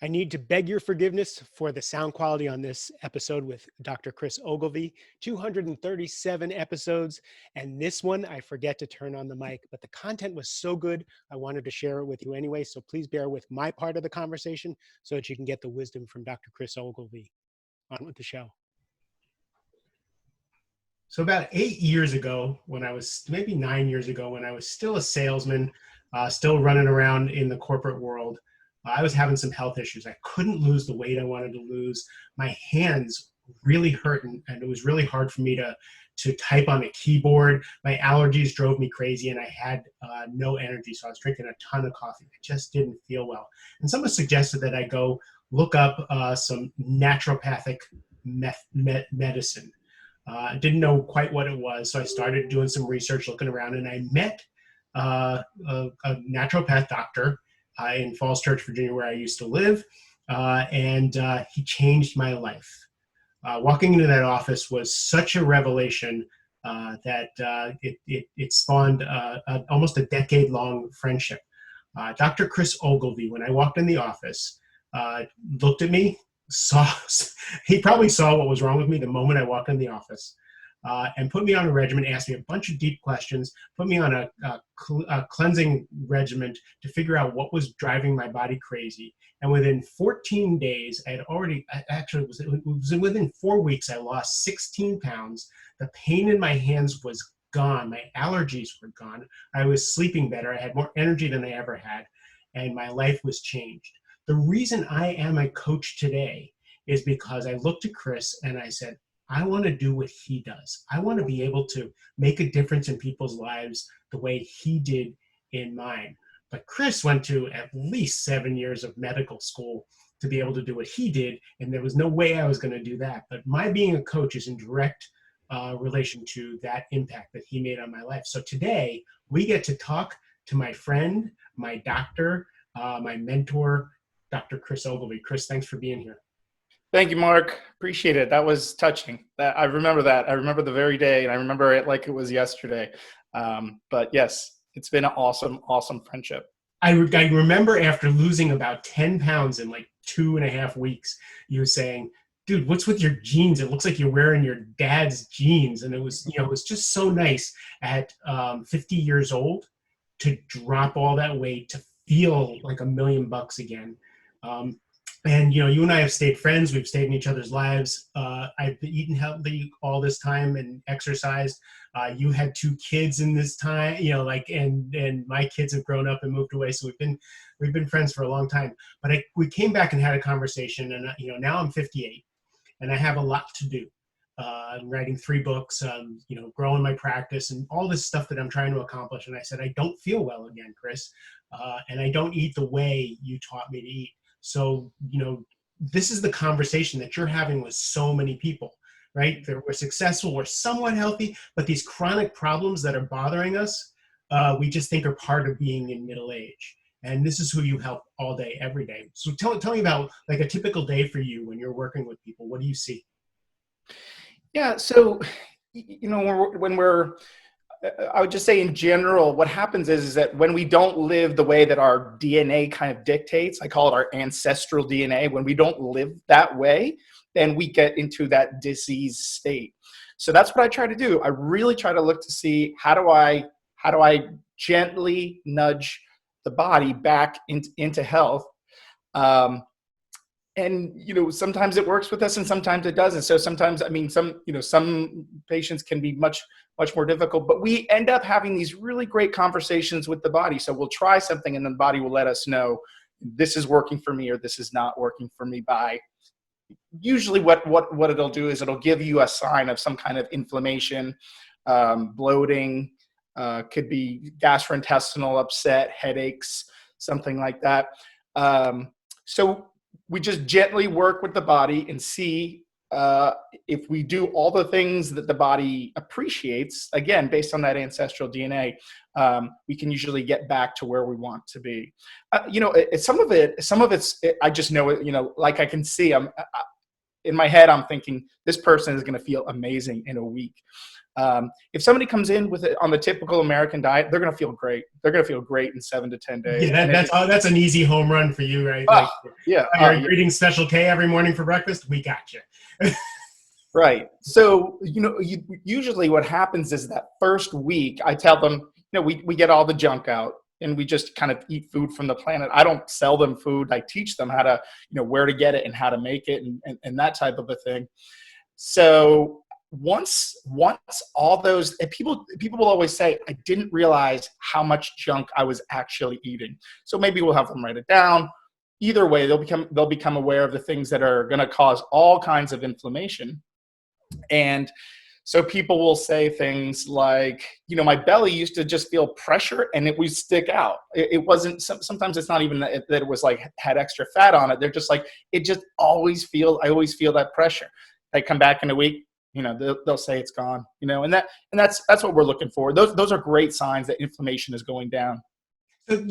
I need to beg your forgiveness for the sound quality on this episode with Dr. Chris Ogilvie. 237 episodes, and this one I forget to turn on the mic, but the content was so good, I wanted to share it with you anyway. So please bear with my part of the conversation so that you can get the wisdom from Dr. Chris Ogilvie. On with the show. So about 8 years ago, maybe 9 years ago, when I was still a salesman, still running around in the corporate world, I was having some health issues. I couldn't lose the weight I wanted to lose. My hands really hurt, and it was really hard for me to type on a keyboard. My allergies drove me crazy, and I had no energy, so I was drinking a ton of coffee. I just didn't feel well. And someone suggested that I go look up some naturopathic medicine. I didn't know quite what it was, so I started doing some research, looking around, and I met a naturopath doctor in Falls Church, Virginia, where I used to live, and he changed my life. Walking into that office was such a revelation that it spawned almost a decade-long friendship. Dr. Chris Ogilvie, when I walked in the office, looked at me, he probably saw what was wrong with me the moment I walked in the office, and put me on a regimen, asked me a bunch of deep questions, put me on a cleansing regimen to figure out what was driving my body crazy. And within 14 days, it was within 4 weeks, I lost 16 pounds. The pain in my hands was gone. My allergies were gone. I was sleeping better. I had more energy than I ever had, and my life was changed. The reason I am a coach today is because I looked at Chris and I said, I want to do what he does. I want to be able to make a difference in people's lives the way he did in mine. But Chris went to at least 7 years of medical school to be able to do what he did, and there was no way I was going to do that. But my being a coach is in direct relation to that impact that he made on my life. So today, we get to talk to my friend, my doctor, my mentor, Dr. Chris Ogilvie. Chris, thanks for being here. Thank you, Mark. Appreciate it. That was touching. I remember that. I remember the very day, and I remember it like it was yesterday. But yes, it's been an awesome friendship. I remember after losing about 10 pounds in like 2.5 weeks, you were saying, dude, what's with your jeans? It looks like you're wearing your dad's jeans. And it was just so nice at 50 years old to drop all that weight, to feel like $1 million again. And you and I have stayed friends. We've stayed in each other's lives. I've eaten healthy all this time and exercised. You had 2 kids in this time, and my kids have grown up and moved away. So we've been friends for a long time. But we came back and had a conversation, and now I'm 58, and I have a lot to do. I'm writing 3 books, growing my practice, and all this stuff that I'm trying to accomplish. And I said, I don't feel well again, Chris, and I don't eat the way you taught me to eat. So, this is the conversation that you're having with so many people, right? We're successful, we're somewhat healthy, but these chronic problems that are bothering us, we just think are part of being in middle age. And this is who you help all day, every day. So tell me about like a typical day for you when you're working with people. What do you see? Yeah. So, I would just say in general, what happens is that when we don't live the way that our DNA kind of dictates, I call it our ancestral DNA, when we don't live that way, then we get into that disease state. So that's what I try to do. I really try to look to see how do I gently nudge the body back into health. And, sometimes it works with us and sometimes it doesn't. So sometimes, some patients can be much more difficult, but we end up having these really great conversations with the body. So we'll try something and then the body will let us know this is working for me or this is not working for me. By usually what it'll do is it'll give you a sign of some kind of inflammation, bloating, could be gastrointestinal upset, headaches, something like that. So we just gently work with the body and see if we do all the things that the body appreciates, again, based on that ancestral DNA, we can usually get back to where we want to be. Some of it's, I just know it, like I can see, in my head, I'm thinking this person is going to feel amazing in a week. If somebody comes in with it on the typical American diet, they're going to feel great. They're going to feel great in 7 to 10 days. Yeah, that's an easy home run for you, right? Oh, Like, yeah. you're Yeah. eating Special K every morning for breakfast. We got you. Right. So, usually what happens is that first week, I tell them, we get all the junk out and we just kind of eat food from the planet. I don't sell them food. I teach them how to, where to get it and how to make it and that type of a thing. So once all those people will always say, I didn't realize how much junk I was actually eating. So maybe we'll have them write it down. Either way, they'll become aware of the things that are going to cause all kinds of inflammation. And so people will say things like, my belly used to just feel pressure and it would stick out. It wasn't, sometimes it's not even that it was like had extra fat on it. They're just like, I always feel that pressure. I come back in a week, they'll say it's gone, and that's what we're looking for. Those are great signs that inflammation is going down. So,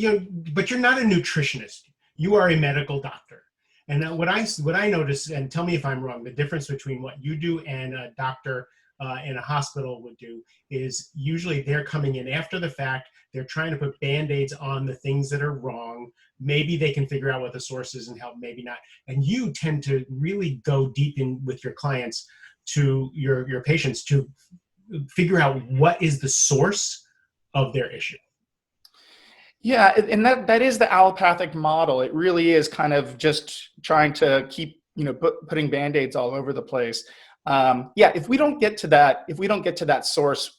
but you're not a nutritionist. You are a medical doctor. And what I notice, and tell me if I'm wrong, the difference between what you do and a doctor in a hospital would do is usually they're coming in after the fact. They're trying to put Band-Aids on the things that are wrong. Maybe they can figure out what the source is and help, maybe not. And you tend to really go deep in with your clients, to your patients, to figure out what is the source of their issue. Yeah, and that is the allopathic model. It really is kind of just trying to keep, putting Band-Aids all over the place. If we don't get to that source,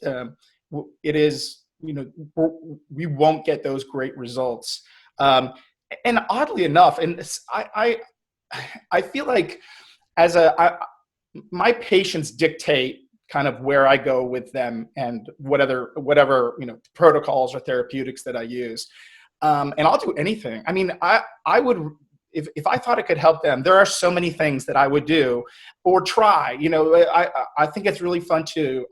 it is, we won't get those great results. And oddly enough, and I feel like my patients dictate kind of where I go with them and whatever protocols or therapeutics that I use. And I'll do anything. I mean, I would, if I thought it could help them, there are so many things that I would do or try. I think it's really fun to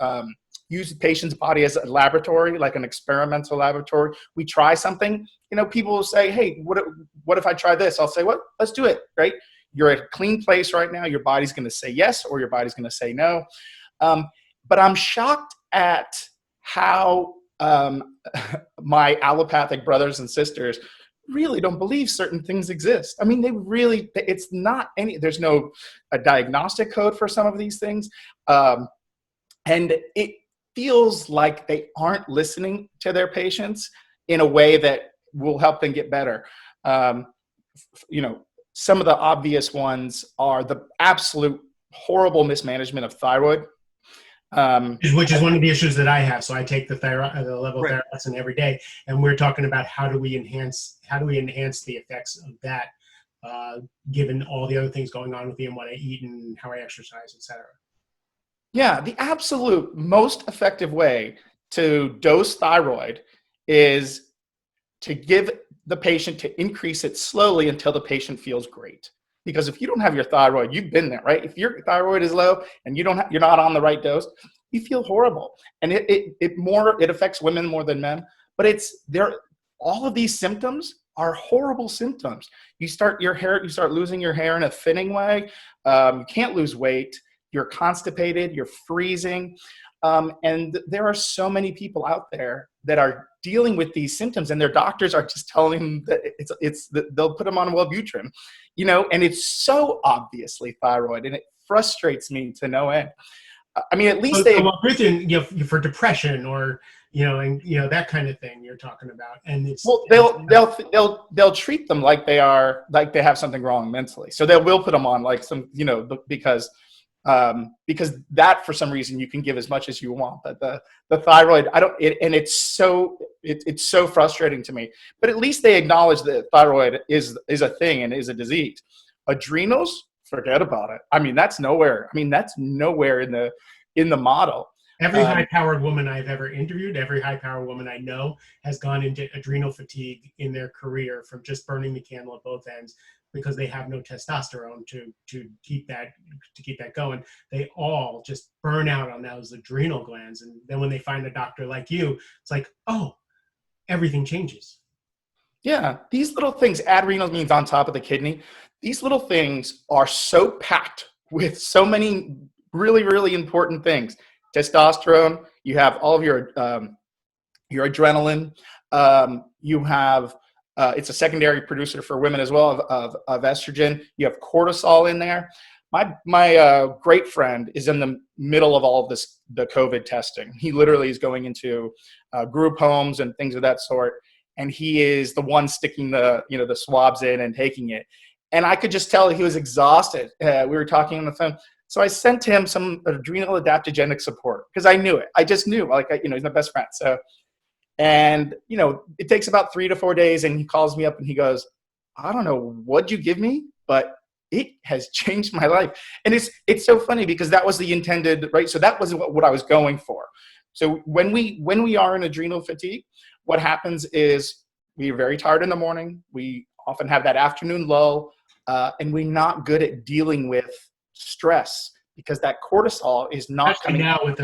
use the patient's body as a laboratory, like an experimental laboratory. We try something, people will say, hey, what if I try this? I'll say, well, let's do it, right? You're at a clean place right now. Your body's going to say yes, or your body's going to say no. But I'm shocked at how my allopathic brothers and sisters really don't believe certain things exist. I mean, it's not there's no a diagnostic code for some of these things. And it feels like they aren't listening to their patients in a way that will help them get better. Some of the obvious ones are the absolute horrible mismanagement of thyroid. Which is one of the issues that I have. So I take the level Right. thyroxine every day, and we're talking about how do we enhance the effects of that, given all the other things going on with me and what I eat and how I exercise, etc. Yeah, the absolute most effective way to dose thyroid is to give the patient to increase it slowly until the patient feels great. Because if you don't have your thyroid, you've been there, right? If your thyroid is low and you're not on the right dose, you feel horrible. And it affects women more than men. But all of these symptoms are horrible symptoms. You start losing your hair in a thinning way. You can't lose weight. You're constipated. You're freezing. And there are so many people out there that are dealing with these symptoms, and their doctors are just telling them that they'll put them on Wellbutrin, and it's so obviously thyroid, and it frustrates me to no end. I mean, at least Wellbutrin, for depression or that kind of thing you're talking about, and it's they'll treat them like they have something wrong mentally, so they will put them on like some because that for some reason you can give as much as you want, but the thyroid it's so frustrating to me. But at least they acknowledge that thyroid is a thing and is a disease. Adrenals, forget about it. I mean, that's nowhere in the model. Every high-powered woman I've ever interviewed, every high-powered woman I know has gone into adrenal fatigue in their career from just burning the candle at both ends, because they have no testosterone to keep that going. They all just burn out on those adrenal glands, and then when they find a doctor like you, it's like, oh, everything changes. Yeah, these little things, adrenal means on top of the kidney. These little things are so packed with so many really, really important things. testosterone, you have all of your adrenaline, you have it's a secondary producer for women as well of estrogen. You have cortisol in there. My great friend is in the middle of all of this, the COVID testing. He literally is going into group homes and things of that sort, and he is the one sticking the swabs in and taking it. And I could just tell he was exhausted. We were talking on the phone. So I sent him some adrenal adaptogenic support because I knew it. I just knew, he's my best friend. So, and it takes about 3 to 4 days, and he calls me up and he goes, I don't know what you give me, but it has changed my life. And it's so funny because that was the intended, right? So that was what I was going for. So when we are in adrenal fatigue, what happens is we are very tired in the morning. We often have that afternoon lull, and we're not good at dealing with stress because that cortisol is not especially coming now with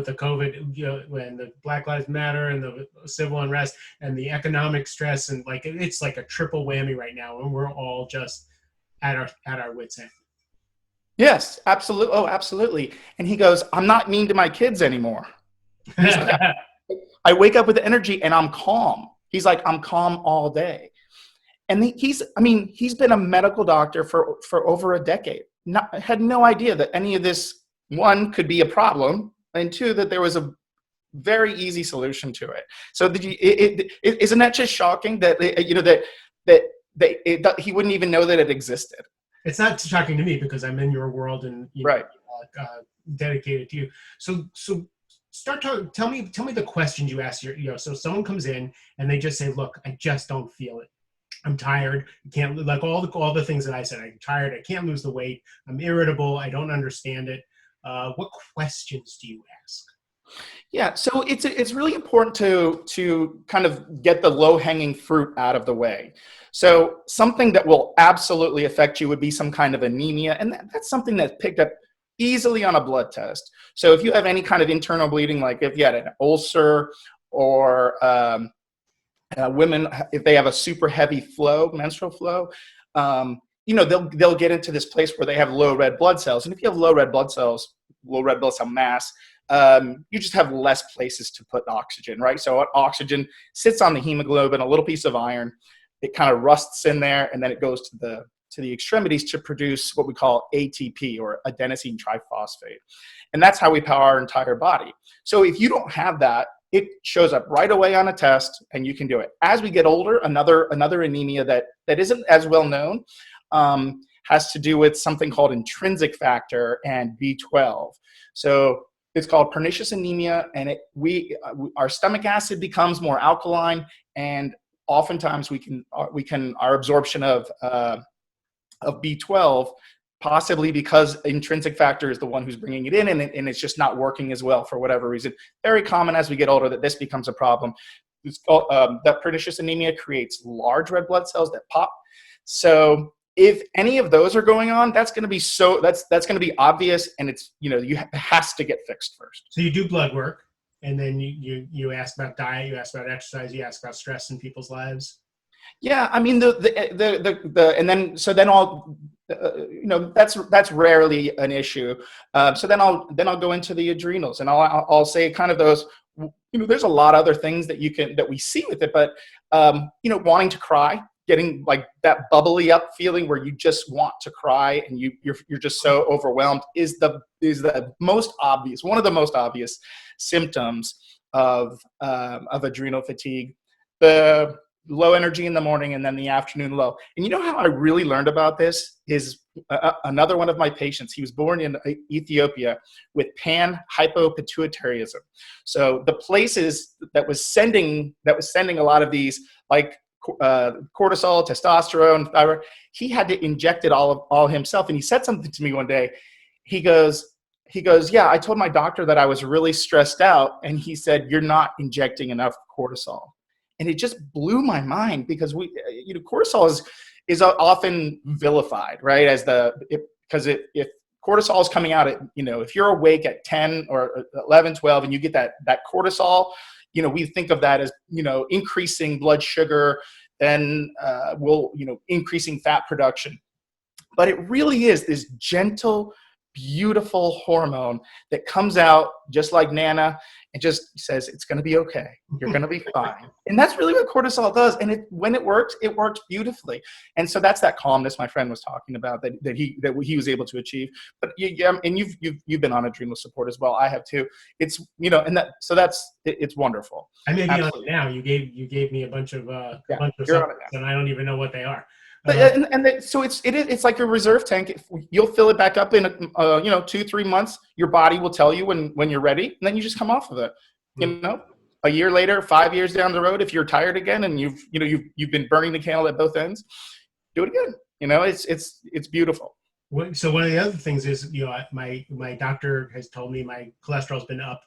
the COVID, when the Black Lives Matter and the civil unrest and the economic stress, and it's like a triple whammy right now, and we're all just at our wits' end. Yes, absolutely. Oh, absolutely. And he goes, I'm not mean to my kids anymore. He's like, I wake up with energy and I'm calm. He's like, I'm calm all day. And he's been a medical doctor for over a decade. Had no idea that any of this, one, could be a problem, and two, that there was a very easy solution to it. So isn't that just shocking that he wouldn't even know that it existed? It's not shocking to me because I'm in your world and right. Dedicated to you. So tell me the questions you ask so someone comes in and they just say, look, I just don't feel it. I'm tired. I can't, like all the things that I said. I'm tired. I can't lose the weight. I'm irritable. I don't understand it. What questions do you ask? Yeah, so it's really important to kind of get the low-hanging fruit out of the way. So something that will absolutely affect you would be some kind of anemia, and that's something that's picked up easily on a blood test. So if you have any kind of internal bleeding, like if you had an ulcer, or women, if they have a super heavy flow, menstrual flow, they'll get into this place where they have low red blood cells. And if you have low red blood cell mass, you just have less places to put oxygen, right? So oxygen sits on the hemoglobin, a little piece of iron. It kind of rusts in there, and then it goes to the extremities to produce what we call ATP, or adenosine triphosphate. And that's how we power our entire body. So if you don't have that, it shows up right away on a test, and you can do it. As we get older, another anemia that isn't as well known has to do with something called intrinsic factor and B12. So it's called pernicious anemia, and our stomach acid becomes more alkaline, and oftentimes our absorption of B12, possibly because intrinsic factor is the one who's bringing it in, and it's just not working as well for whatever reason. Very common as we get older that this becomes a problem. It's called, that pernicious anemia creates large red blood cells that pop. So if any of those are going on, that's going to be that's going to be obvious, and it has to get fixed first. So you do blood work, and then you ask about diet, you ask about exercise, you ask about stress in people's lives. Yeah, I mean that's rarely an issue. So then I'll go into the adrenals, and I'll say kind of those. There's a lot of other things that we see with it, but wanting to cry, getting like that bubbly up feeling where you just want to cry and you're just so overwhelmed is the most obvious, one of the most obvious symptoms of adrenal fatigue. The low energy in the morning, and then the afternoon low. And you know how I really learned about this is another one of my patients. He was born in Ethiopia with pan-hypopituitarism. So the places that was sending a lot of these, like cortisol, testosterone, thyroid, he had to inject it all himself. And he said something to me one day. He goes, yeah, I told my doctor that I was really stressed out, and he said, you're not injecting enough cortisol. And it just blew my mind because cortisol is often vilified, right? Because if cortisol is coming out at, if you're awake at 10 or 11, 12, and you get that cortisol, we think of that as, increasing blood sugar, then increasing fat production. But it really is this gentle, beautiful hormone that comes out just like Nana and just says, it's going to be okay. You're going to be fine. And that's really what cortisol does. And when it works beautifully. And so that's that calmness my friend was talking about that he was able to achieve. But and you've been on adrenal support as well. I have too. It's, it's wonderful. I may be Absolutely. on it now. You gave me a bunch of You're on it supplements, and I don't even know what they are. So it's like a reserve tank. You'll fill it back up in 2-3 months. Your body will tell you when you're ready, and then you just come off of it. A year later, 5 years down the road, if you're tired again and you've been burning the candle at both ends, do it again. It's beautiful. So one of the other things is, my doctor has told me my cholesterol's been up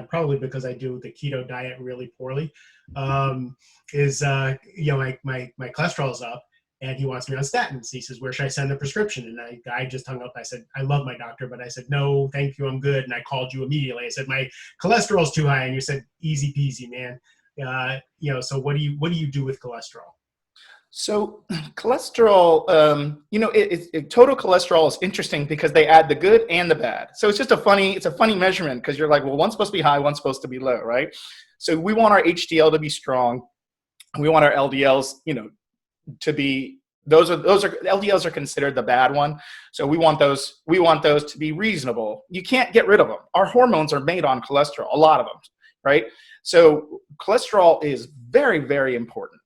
probably because I do the keto diet really poorly. My cholesterol's up, and he wants me on statins. He says, where should I send the prescription? And I just hung up. I said, I love my doctor, but I said, no, thank you, I'm good. And I called you immediately. I said, my cholesterol's too high. And you said, easy peasy, man. So what do you do with cholesterol? So cholesterol, total cholesterol is interesting because they add the good and the bad. So it's a funny measurement because you're like, well, one's supposed to be high, one's supposed to be low, right? So we want our HDL to be strong. We want our LDLs, to be, LDLs are considered the bad one. So we want those to be reasonable. You can't get rid of them. Our hormones are made on cholesterol, a lot of them, right? So cholesterol is very, very important.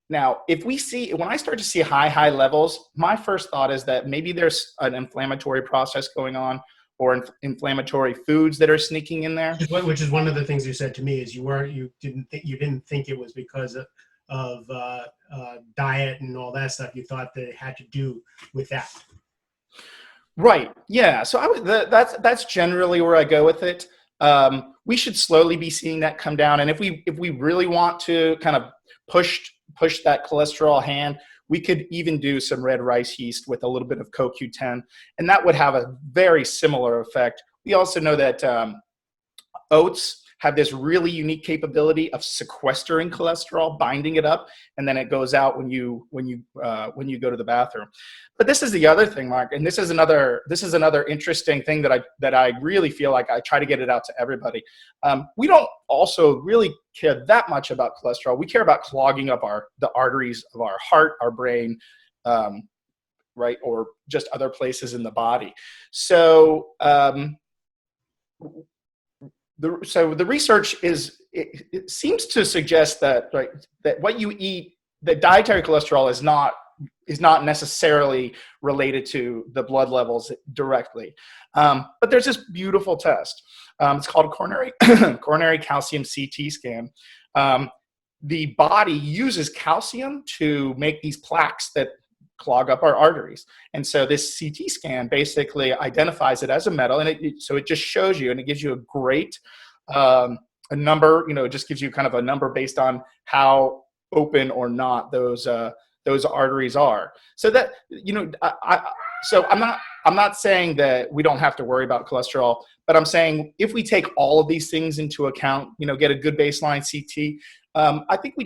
Now, when I start to see high levels, my first thought is that maybe there's an inflammatory process going on, or inflammatory foods that are sneaking in there. Which is one of the things you said to me is you didn't think it was because of diet and all that stuff. You thought that it had to do with that. Right. Yeah. So that's generally where I go with it. We should slowly be seeing that come down, and if we really want to kind of push that cholesterol hand, we could even do some red rice yeast with a little bit of CoQ10, and that would have a very similar effect. We also know that oats have this really unique capability of sequestering cholesterol, binding it up, and then it goes out when you go to the bathroom. But this is the other thing, Mark, and this is another interesting thing that I really feel like I try to get it out to everybody. We don't also really care that much about cholesterol. We care about clogging up the arteries of our heart, our brain, right, or just other places in the body. So the research it seems to suggest that, right, that what you eat, that dietary cholesterol is not necessarily related to the blood levels directly. But there's this beautiful test. It's called coronary calcium CT scan. The body uses calcium to make these plaques that clog up our arteries. And so this CT scan basically identifies it as a metal, and so it just shows you, and it gives you a great a number, it just gives you kind of a number based on how open or not those arteries are. So that, I'm not saying that we don't have to worry about cholesterol, but I'm saying if we take all of these things into account, get a good baseline CT, I think we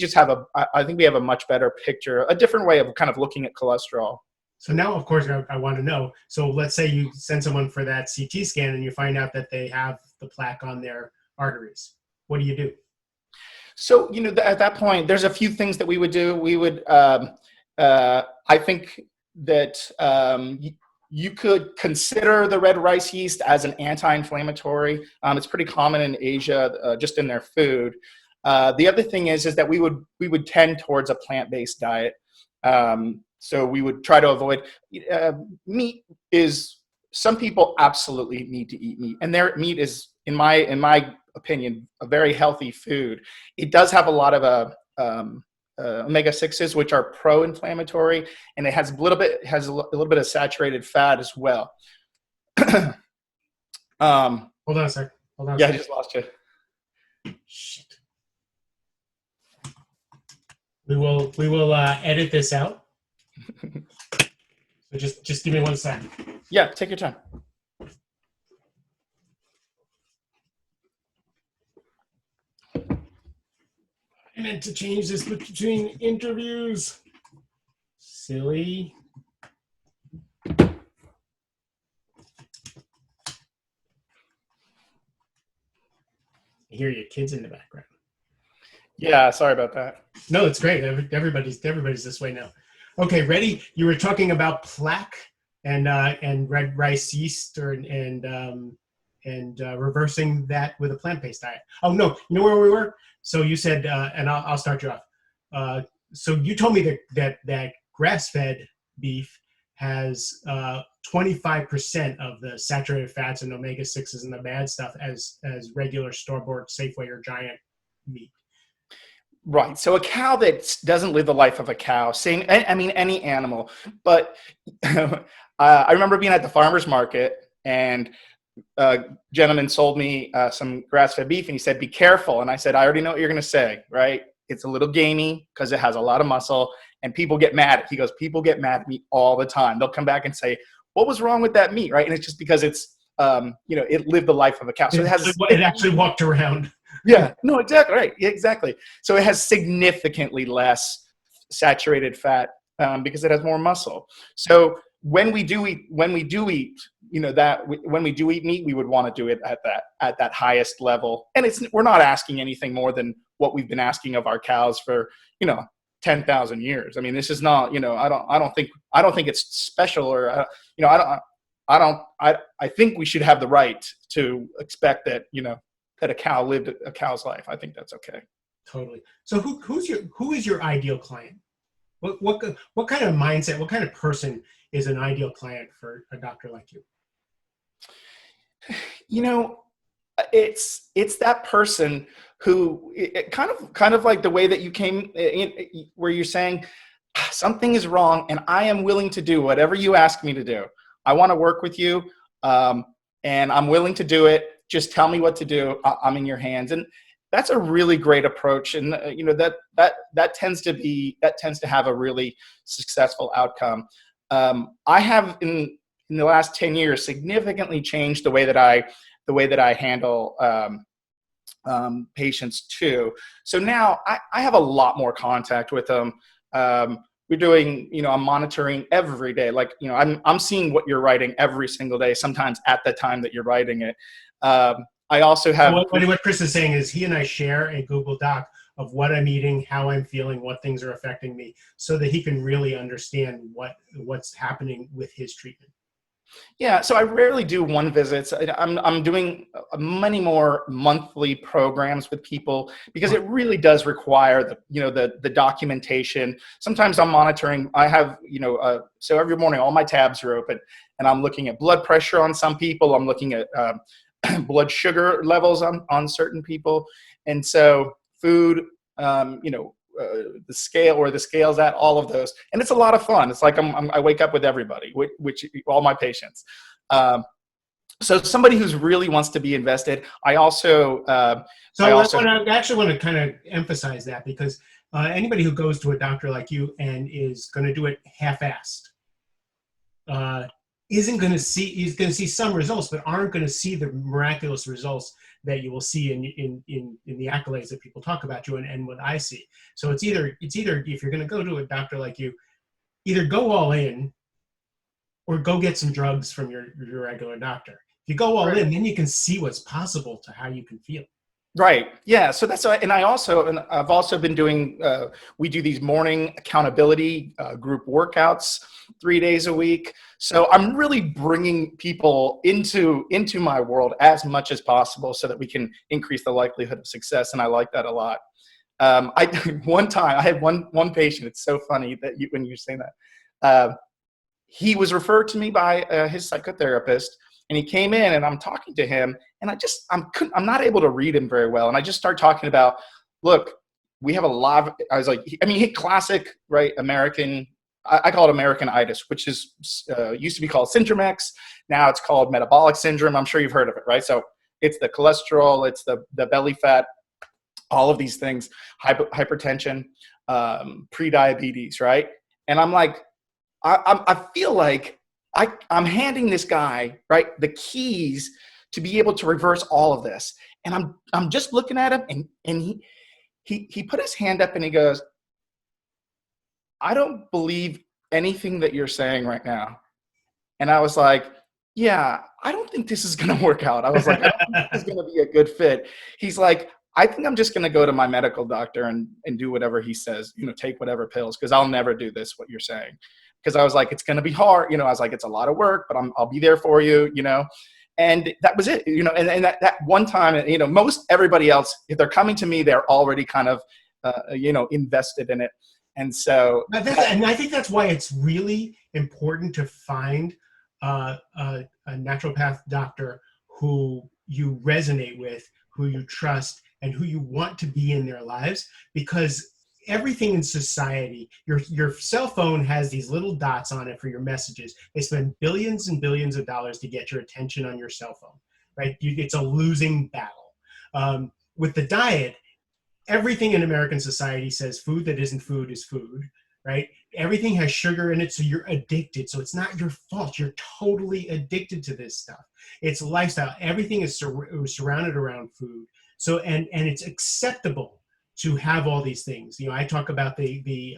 have a much better picture, a different way of kind of looking at cholesterol. So now, of course, I want to know. So let's say you send someone for that CT scan and you find out that they have the plaque on their arteries. What do you do? So, at that point, there's a few things that we would do. We would, I think that you could consider the red rice yeast as an anti-inflammatory. It's pretty common in Asia, just in their food. The other thing is that we would tend towards a plant-based diet. So we would try to avoid meat. Some people absolutely need to eat meat, and their meat is, in my opinion, a very healthy food. It does have a lot of omega-6s, which are pro-inflammatory, and it has a little bit of saturated fat as well. Hold on a sec. I just lost you. Shit. We will edit this out. So just give me 1 second. Yeah, take your time. I meant to change this between interviews. Silly. I hear your kids in the background. Yeah, sorry about that. No, it's great. Everybody's this way now. Okay, ready? You were talking about plaque and red rice yeast and reversing that with a plant-based diet. Oh no, you know where we were? So you said, and I'll start you off. So you told me that grass-fed beef has 25% of the saturated fats and omega-6s and the bad stuff as regular store-bought Safeway or Giant meat. Right. So a cow that doesn't live the life of a cow, same, I mean, any animal, but I remember being at the farmer's market and a gentleman sold me some grass-fed beef and he said, be careful. And I said, I already know what you're going to say, right? It's a little gamey because it has a lot of muscle and people get mad. He goes, people get mad at me all the time. They'll come back and say, what was wrong with that meat, right? And it's just because it's, it lived the life of a cow. So It actually walked around. Yeah, no, exactly right. Yeah, exactly. So it has significantly less saturated fat because it has more muscle. So when we do eat, when we do eat meat, we would want to do it at that highest level. And we're not asking anything more than what we've been asking of our cows for 10,000 years. I mean, this is not I don't think it's special or I think we should have the right to expect that that a cow lived a cow's life. I think that's okay. Totally. So who is your ideal client? What kind of mindset, what kind of person is an ideal client for a doctor like you? It's that person who kind of like the way that you came in, where you're saying something is wrong and I am willing to do whatever you ask me to do. I want to work with you, and I'm willing to do it. Just tell me what to do. I'm in your hands. And that's a really great approach. And that tends to have a really successful outcome. I have in the last 10 years significantly changed the way that I handle patients too. So now I have a lot more contact with them. We're doing, I'm monitoring every day. Like, I'm seeing what you're writing every single day, sometimes at the time that you're writing it. I also have. So what Chris is saying is he and I share a Google Doc of what I'm eating, how I'm feeling, what things are affecting me, so that he can really understand what's happening with his treatment. Yeah, so I rarely do one visits. I'm doing many more monthly programs with people because it really does require the documentation. Sometimes I'm monitoring. I have so every morning all my tabs are open, and I'm looking at blood pressure on some people. I'm looking at blood sugar levels on certain people, and so food, the scales at all of those, and it's a lot of fun. It's like I wake up with everybody, which all my patients. So somebody who's really wants to be invested. I actually want to kind of emphasize that because anybody who goes to a doctor like you and is going to do it half-assed is going to see some results, but aren't going to see the miraculous results that you will see in the accolades that people talk about you and what I see. So it's either if you're going to go to a doctor like you, either go all in or go get some drugs from your regular doctor. If you go all in, then you can see what's possible to how you can feel. Right. Yeah. So that's, and I've also been doing, we do these morning accountability group workouts 3 days a week. So I'm really bringing people into my world as much as possible so that we can increase the likelihood of success. And I like that a lot. One time I had one patient. It's so funny that when you say that, he was referred to me by his psychotherapist. And he came in and I'm talking to him and I'm not able to read him very well. And I just start talking about, look, we have a lot of, I was like, he hit classic, right? American, I call it Americanitis, which is used to be called Syndrome X. Now it's called metabolic syndrome. I'm sure you've heard of it, right? So it's the cholesterol, it's the belly fat, all of these things, hypertension, pre-diabetes, right? And I'm like, I feel like I'm handing this guy, right, the keys to be able to reverse all of this. And I'm just looking at him and he put his hand up and he goes, I don't believe anything that you're saying right now. And I was like, yeah, I don't think this is going to work out. I was like, I don't think this is going to be a good fit. He's like, I think I'm just going to go to my medical doctor and do whatever he says, take whatever pills, because I'll never do this, what you're saying. Because I was like, it's going to be hard. I was like, it's a lot of work, but I'll be there for you. And that was it, and that one time, most everybody else, if they're coming to me, they're already kind of, invested in it. And so, And I think that's why it's really important to find a naturopath doctor who you resonate with, who you trust, and who you want to be in their lives. Because everything in society, your cell phone has these little dots on it for your messages. They spend billions and billions of dollars to get your attention on your cell phone, right? It's a losing battle. With the diet, everything in American society says food that isn't food is food, right? Everything has sugar in it, so you're addicted. So it's not your fault. You're totally addicted to this stuff. It's lifestyle. Everything is surrounded around food. So and it's acceptable to have all these things. I talk about the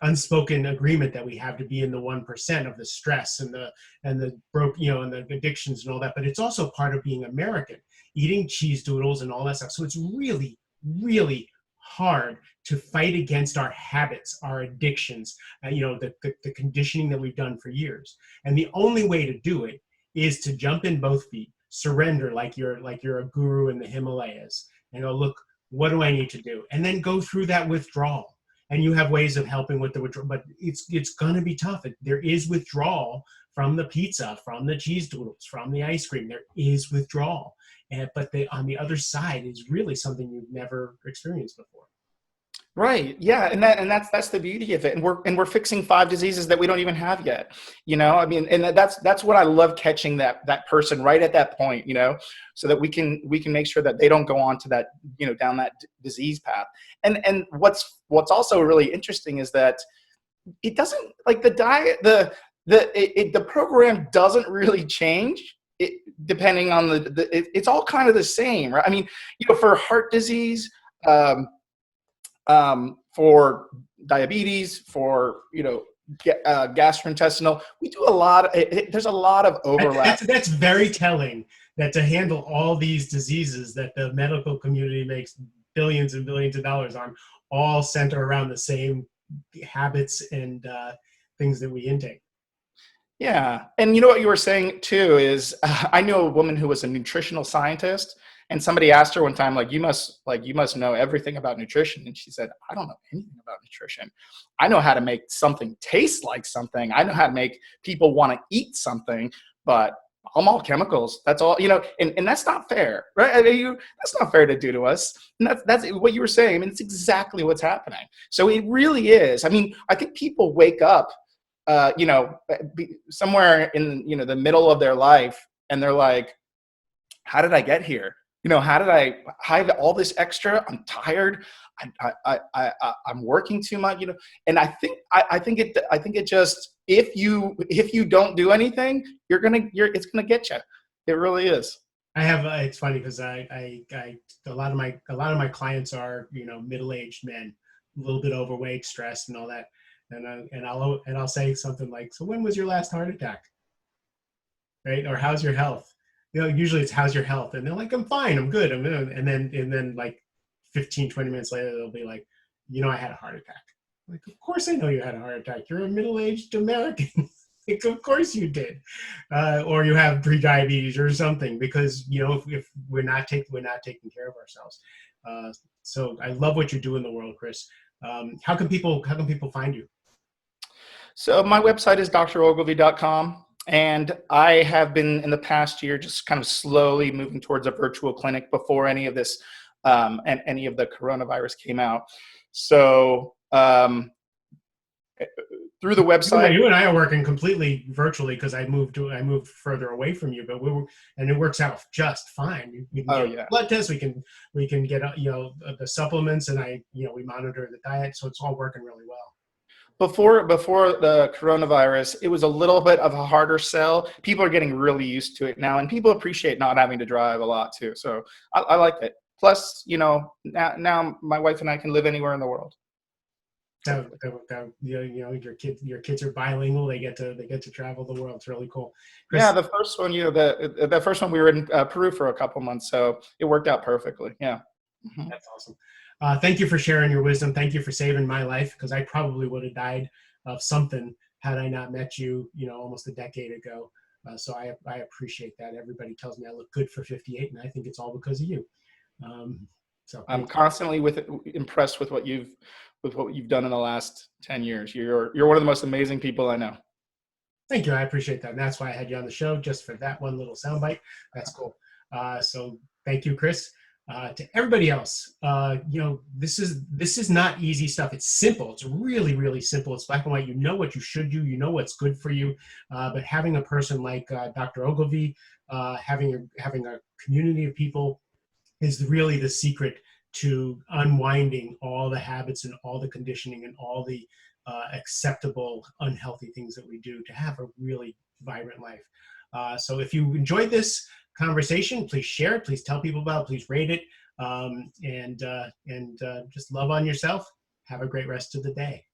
unspoken agreement that we have to be in the 1% of the stress and the broke, and the addictions and all that. But it's also part of being American, eating cheese doodles and all that stuff. So it's really, really hard to fight against our habits, our addictions, the conditioning that we've done for years. And the only way to do it is to jump in both feet, surrender like you're a guru in the Himalayas, and go, look, what do I need to do? And then go through that withdrawal. And you have ways of helping with the withdrawal, but it's going to be tough. There is withdrawal from the pizza, from the cheese doodles, from the ice cream. There is withdrawal. But on the other side is really something you've never experienced before. right. Yeah. And that's the beauty of it. And we're fixing 5 diseases that we don't even have yet. I mean, and that's what I love, catching that person right at that point, so that we can make sure that they don't go on to that, down that disease path. And what's also really interesting is that it doesn't, like, the diet, the program doesn't really change it, depending on it's all kind of the same, right? I mean, for heart disease, for diabetes, for gastrointestinal, we do a lot there's a lot of overlap. That's very telling, that to handle all these diseases that the medical community makes billions and billions of dollars on, all center around the same habits and things that we intake. Yeah. And you know what you were saying too is, I knew a woman who was a nutritional scientist, and somebody asked her one time, like, you must know everything about nutrition. And she said, I don't know anything about nutrition. I know how to make something taste like something. I know how to make people want to eat something, but I'm all chemicals. That's all, and that's not fair, right? I mean, that's not fair to do to us. And that's what you were saying. I mean, it's exactly what's happening. So it really is. I mean, I think people wake up, somewhere in, the middle of their life, and they're like, how did I get here? How did I have all this extra? I'm tired. I'm working too much, and I think it just, if you don't do anything, it's gonna get you. It really is. I have. It's funny because a lot of my clients are middle-aged men, a little bit overweight, stressed, and all that. And I'll say something like, "So when was your last heart attack?" Right? Or how's your health? Usually it's, how's your health? And they're like, I'm fine, I'm good, I'm good. And then like 15, 20 minutes later, they'll be like, I had a heart attack. I'm like, of course I know you had a heart attack. You're a middle-aged American. Like, of course you did. Or you have pre-diabetes or something, because if we're not taking care of ourselves. So I love what you do in the world, Chris. How can people find you? So my website is drogilvie.com. And I have been, in the past year, just kind of slowly moving towards a virtual clinic before any of this, and any of the coronavirus came out. So through the website, You and I are working completely virtually, because I moved further away from you, but and it works out just fine. We can get blood tests, we can get the supplements, and we monitor the diet, so it's all working really well. Before the coronavirus, it was a little bit of a harder sell. People are getting really used to it now, and people appreciate not having to drive a lot too. So I like it. Plus, now my wife and I can live anywhere in the world. Hopefully. Your kids are bilingual. They get to travel the world. It's really cool. Yeah, Chris, the first one, the first one we were in Peru for a couple months, so it worked out perfectly. Yeah. Mhm. that's awesome. Thank you for sharing your wisdom. Thank you for saving my life, because I probably would have died of something had I not met you, almost a decade ago. So I appreciate that. Everybody tells me I look good for 58, and I think it's all because of you. Um, so I'm thank you. constantly impressed with what you've done in the last 10 years. You're one of the most amazing people I know. Thank you. I appreciate that. And that's why I had you on the show, just for that one little soundbite. That's cool. So thank you, Chris. To everybody else, this is not easy stuff. It's simple. It's really, really simple. It's black and white. You know what you should do. You know what's good for you. But having a person like Dr. Ogilvie, having a community of people, is really the secret to unwinding all the habits and all the conditioning and all the acceptable unhealthy things that we do to have a really vibrant life. So if you enjoyed this conversation, please share it, please tell people about it, please rate it, and just love on yourself. Have a great rest of the day.